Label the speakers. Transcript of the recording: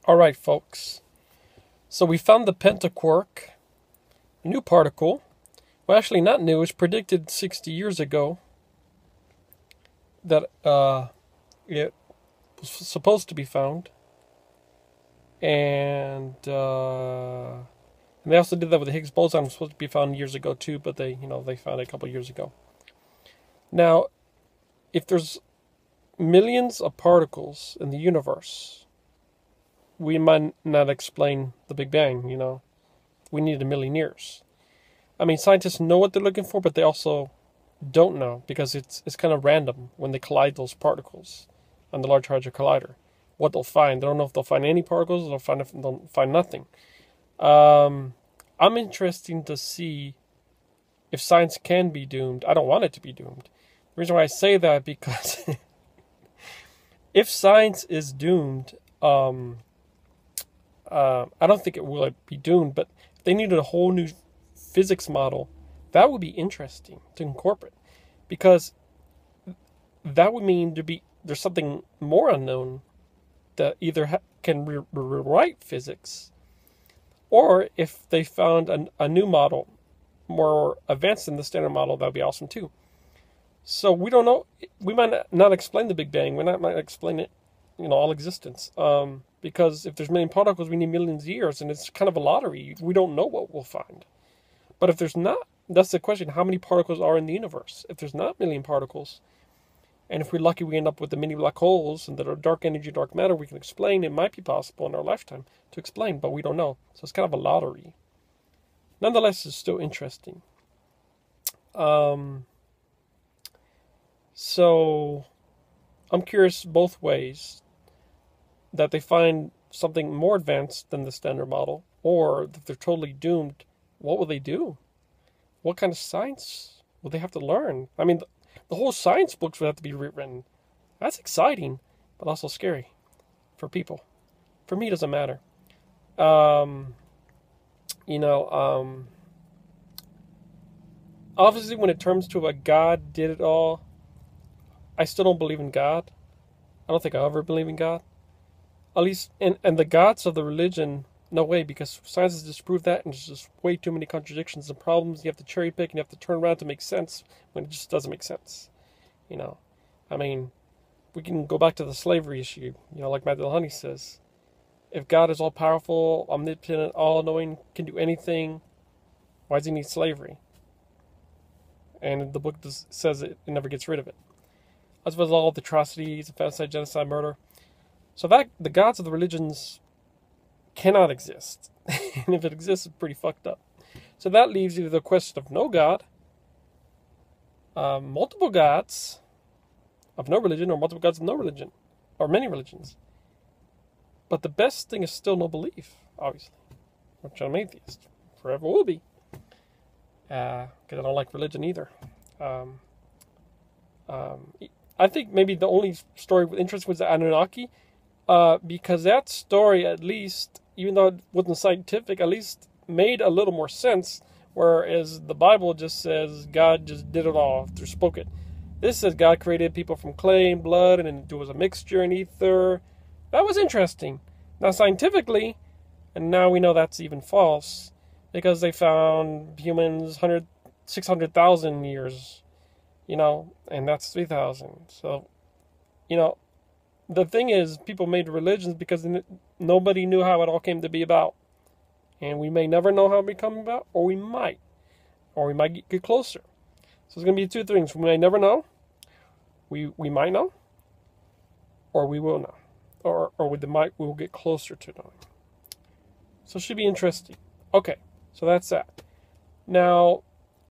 Speaker 1: All right, folks. So we found the pentaquark, a new particle. Well, actually not new. It was predicted 60 years ago that it was supposed to be found. And they also did that with the Higgs boson. It was supposed to be found years ago too, but they found it a couple years ago. Now, if there's millions of particles in the universe, we might not explain the Big Bang, We need a million years. I mean, scientists know what they're looking for, but they also don't know because it's kind of random when they collide those particles on the Large Hadron Collider. What they'll find. They don't know if they'll find any particles or they'll find nothing. I'm interested to see if science can be doomed. I don't want it to be doomed. The reason why I say that because if science is doomed, I don't think it will be doomed, but if they needed a whole new physics model, that would be interesting to incorporate, because that would mean there's something more unknown that either can rewrite physics, or if they found a new model more advanced than the standard model, that would be awesome too. So we don't know. We might not explain the Big Bang. We might explain it, all existence. Because if there's million particles, we need millions of years, and it's kind of a lottery. We don't know what we'll find. But if there's not, that's the question: how many particles are in the universe? If there's not a million particles, and if we're lucky, we end up with the mini black holes and that are dark energy, dark matter, we can explain. It might be possible in our lifetime to explain, but we don't know. So it's kind of a lottery. Nonetheless, it's still interesting. So I'm curious both ways, that they find something more advanced than the standard model, or that they're totally doomed. What will they do? What kind of science will they have to learn? I mean, the whole science books would have to be rewritten. That's exciting, but also scary for people. For me, it doesn't matter. Obviously, when it comes to a God did it all, I still don't believe in God. I don't think I'll ever believe in God. At least, and the gods of the religion, no way, because science has disproved that, and there's just way too many contradictions and problems. You have to cherry pick, and you have to turn around to make sense when it just doesn't make sense. I mean, we can go back to the slavery issue, like Matt Dillahunty says. If God is all-powerful, omnipotent, all-knowing, can do anything, why does he need slavery? And the book says it never gets rid of it. As well as all the atrocities, infanticide, genocide, murder. So that the gods of the religions cannot exist. And if it exists, it's pretty fucked up. So that leaves either the question of no God, multiple gods of no religion, or multiple gods of no religion, or many religions. But the best thing is still no belief, obviously. Which I'm an atheist. Forever will be. Because I don't like religion either. I think maybe the only story with interest was the Anunnaki, because that story, at least, even though it wasn't scientific, at least made a little more sense, whereas the Bible just says God just did it all through spoken. This says God created people from clay and blood, and then there was a mixture in ether. That was interesting. Now, scientifically, and now we know that's even false, because they found humans 600,000 years, and that's 3,000. So, the thing is, people made religions because nobody knew how it all came to be about. And we may never know how it became about, or we might. Or we might get closer. So it's going to be two things. We may never know. We might know. Or we will know. Or we will get closer to knowing. So it should be interesting. Okay, so that's that. Now,